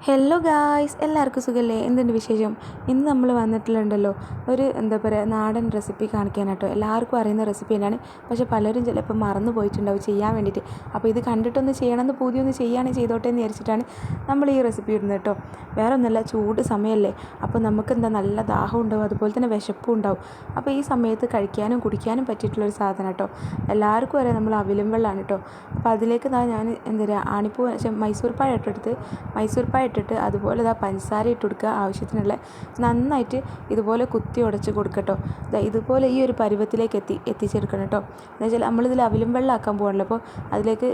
Hello guys, എല്ലാവർക്കും സുഖമല്ലേ? എന്തുണ്ട് വിശേഷം? ഇന്ന് നമ്മൾ വന്നിട്ടുണ്ടല്ലോ ഒരു നാടൻ റെസിപ്പി കാണിക്കാനാട്ടോ. എല്ലാവർക്കും അറിയുന്ന റെസിപ്പി തന്നെയാണ്, പക്ഷേ പലരും ചിലപ്പോൾ മറന്നു പോയിട്ടുണ്ടാവും ചെയ്യാൻ വേണ്ടിയിട്ട്. അപ്പോൾ ഇത് കണ്ടിട്ടൊന്ന് ചെയ്യണമെന്ന് പുതിയൊന്ന് ചെയ്യുകയാണെങ്കിൽ ചെയ്തോട്ടെ എന്ന് വിചാരിച്ചിട്ടാണ് നമ്മൾ ഈ റെസിപ്പി ഇടുന്നത് കേട്ടോ. വേറെ ഒന്നുമല്ല, ചൂട് സമയമല്ലേ, അപ്പോൾ നമുക്കെന്താ നല്ല ദാഹം ഉണ്ടാവും, അതുപോലെ തന്നെ വിശപ്പും ഉണ്ടാവും. അപ്പോൾ ഈ സമയത്ത് കഴിക്കാനും കുടിക്കാനും പറ്റിയിട്ടുള്ളൊരു സാധനം കേട്ടോ. എല്ലാവർക്കും അറിയാം, നമ്മൾ അവിലും വെള്ളമാണ് കേട്ടോ. അപ്പോൾ അതിലേക്ക് ഞാൻ ആണിപ്പൂ മൈസൂർ പഴം ഇട്ടെടുത്ത് ഇട്ടിട്ട് അതുപോലെ പഞ്ചസാര ഇട്ട് കൊടുക്കുക, ആവശ്യത്തിനുള്ള നന്നായിട്ട് ഇതുപോലെ കുത്തി ഉടച്ച് കൊടുക്കട്ടോ. ഇതുപോലെ ഈ ഒരു പരുവത്തിലേക്ക് എത്തിച്ചെടുക്കണം കേട്ടോ. എന്ന് വെച്ചാൽ നമ്മളിതിൽ അവിലും വെള്ളം ആക്കാൻ പോകണല്ലോ, അപ്പോൾ അതിലേക്ക്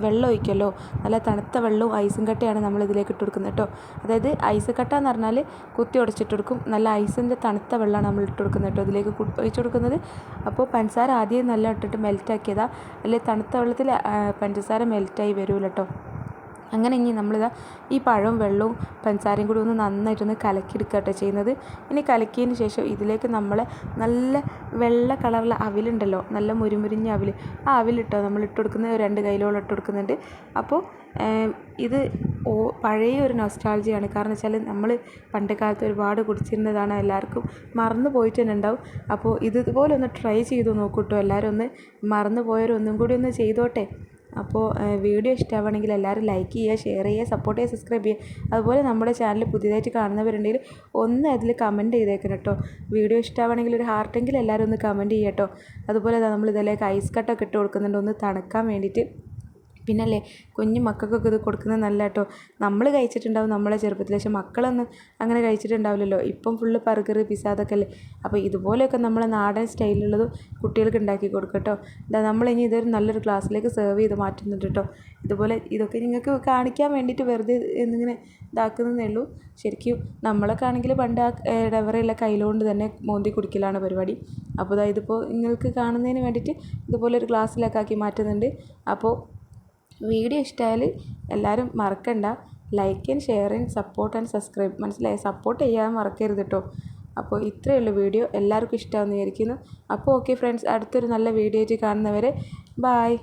വെള്ളം ഒഴിക്കുമല്ലോ, നല്ല തണുത്ത വെള്ളവും ഐസും കട്ടയാണ് നമ്മൾ ഇതിലേക്ക് ഇട്ട് കൊടുക്കുന്നത് കേട്ടോ. അതായത് ഐസ് കട്ട എന്ന് പറഞ്ഞാൽ കുത്തി ഉടച്ചിട്ട് കൊടുക്കും, നല്ല ഐസിൻ്റെ തണുത്ത വെള്ളമാണ് നമ്മൾ ഇട്ട് കൊടുക്കുന്നത് കേട്ടോ ഇതിലേക്ക് ഒഴിച്ചു കൊടുക്കുന്നത്. അപ്പോൾ പഞ്ചസാര ആദ്യം നല്ല ഇട്ടിട്ട് മെൽറ്റാക്കിയതാണ്, അല്ലെങ്കിൽ തണുത്ത വെള്ളത്തിൽ പഞ്ചസാര മെൽറ്റായി വരുമല്ലോ കേട്ടോ. അങ്ങനെ ഇനി നമ്മളിതാ ഈ പഴവും വെള്ളവും പഞ്ചസാരയും കൂടി ഒന്ന് നന്നായിട്ടൊന്ന് കലക്കിയെടുക്കട്ടെ ചെയ്യുന്നത്. ഇനി കലക്കിയതിന് ശേഷം ഇതിലേക്ക് നമ്മൾ നല്ല വെള്ള കളറിലെ അവിലുണ്ടല്ലോ, നല്ല മുരിമുരിഞ്ഞ അവിൽ, ആ അവിലിട്ടോ നമ്മൾ ഇട്ട് കൊടുക്കുന്നത് 2 കൈയിലോളം ഇട്ട് കൊടുക്കുന്നുണ്ട്. അപ്പോൾ ഇത് പഴയ ഒരു നൊസ്റ്റാൾജിയാണ്. കാരണം വെച്ചാൽ നമ്മൾ പണ്ട് കാലത്ത് ഒരുപാട് കുടിച്ചിരുന്നതാണ്, എല്ലാവർക്കും മറന്നു പോയിട്ട് തന്നെ ഉണ്ടാവും. അപ്പോൾ ഇതുപോലെ ഒന്ന് ട്രൈ ചെയ്ത് നോക്കൂട്ടോ, എല്ലാവരും ഒന്ന് മറന്നു പോയവരൊന്നും കൂടി ഒന്ന് ചെയ്തോട്ടെ. അപ്പോൾ വീഡിയോ ഇഷ്ടമാവുകയാണെങ്കിൽ എല്ലാവരും ലൈക്ക് ചെയ്യുക, ഷെയർ ചെയ്യുക, സപ്പോർട്ട് ചെയ്യുക, സബ്സ്ക്രൈബ് ചെയ്യുക. അതുപോലെ നമ്മുടെ ചാനൽ പുതിയതായിട്ട് കാണുന്നവരുണ്ടെങ്കിൽ ഒന്ന് അതിൽ കമൻറ്റ് ചെയ്തേക്കണം കേട്ടോ. വീഡിയോ ഇഷ്ടമാവുകയാണെങ്കിൽ ഒരു ഹാർട്ടെങ്കിലും എല്ലാവരും ഒന്ന് കമൻറ്റ് ചെയ്യുക കേട്ടോ. അതുപോലെ നമ്മൾ ഇതിലേക്ക് ഐസ് കട്ടൊക്കെ ഇട്ട് കൊടുക്കുന്നുണ്ട്, ഒന്ന് തണുക്കാൻ വേണ്ടിയിട്ട്. പിന്നല്ലേ കുഞ്ഞു മക്കൾക്കൊക്കെ ഇത് കൊടുക്കുന്നത് നല്ല കേട്ടോ. നമ്മൾ കഴിച്ചിട്ടുണ്ടാവും നമ്മളെ ചെറുപ്പത്തിൽ, പക്ഷേ മക്കളൊന്നും അങ്ങനെ കഴിച്ചിട്ടുണ്ടാവില്ലല്ലോ. ഇപ്പം ഫുള്ള് ബർഗർ, പിസ്സ അതൊക്കെ അല്ലേ. അപ്പോൾ ഇതുപോലെയൊക്കെ നമ്മളെ നാടൻ സ്റ്റൈലിലുള്ളത് കുട്ടികൾക്ക് ഉണ്ടാക്കി കൊടുക്കുക കേട്ടോ. നമ്മളിനി ഇതൊരു നല്ലൊരു ഗ്ലാസ്സിലേക്ക് സെർവ് ചെയ്ത് മാറ്റുന്നുണ്ട് കേട്ടോ. ഇതുപോലെ ഇതൊക്കെ നിങ്ങൾക്ക് കാണിക്കാൻ വേണ്ടിയിട്ട് വെറുതെ എന്നിങ്ങനെ ഇതാക്കുന്നതേ ഉള്ളൂ. ശരിക്കും നമ്മളൊക്കെ ആണെങ്കിൽ പണ്ട് ഡവറയുള്ള കയ്യിലുകൊണ്ട് തന്നെ മോന്തി കുടിക്കലാണ് പരിപാടി. അപ്പോൾ ഇതിപ്പോൾ നിങ്ങൾക്ക് കാണുന്നതിന് വേണ്ടിയിട്ട് ഇതുപോലെ ഒരു ഗ്ലാസ്സിലേക്കാക്കി മാറ്റുന്നുണ്ട്. അപ്പോൾ വീഡിയോ ഇഷ്ടമായാൽ എല്ലാവരും മറക്കണ്ട, like and share and support and subscribe, മനസ്സിലായി? സപ്പോർട്ട് ചെയ്യാൻ മറക്കരുത് കേട്ടോ. അപ്പോൾ ഇത്രയേ ഉള്ളൂ വീഡിയോ, എല്ലാവർക്കും ഇഷ്ടമാണെന്ന് വിചാരിക്കുന്നു. അപ്പോൾ ഓക്കെ ഫ്രണ്ട്സ്, അടുത്തൊരു നല്ല വീഡിയോ ആയിട്ട് കാണുന്നവരെ ബായ്.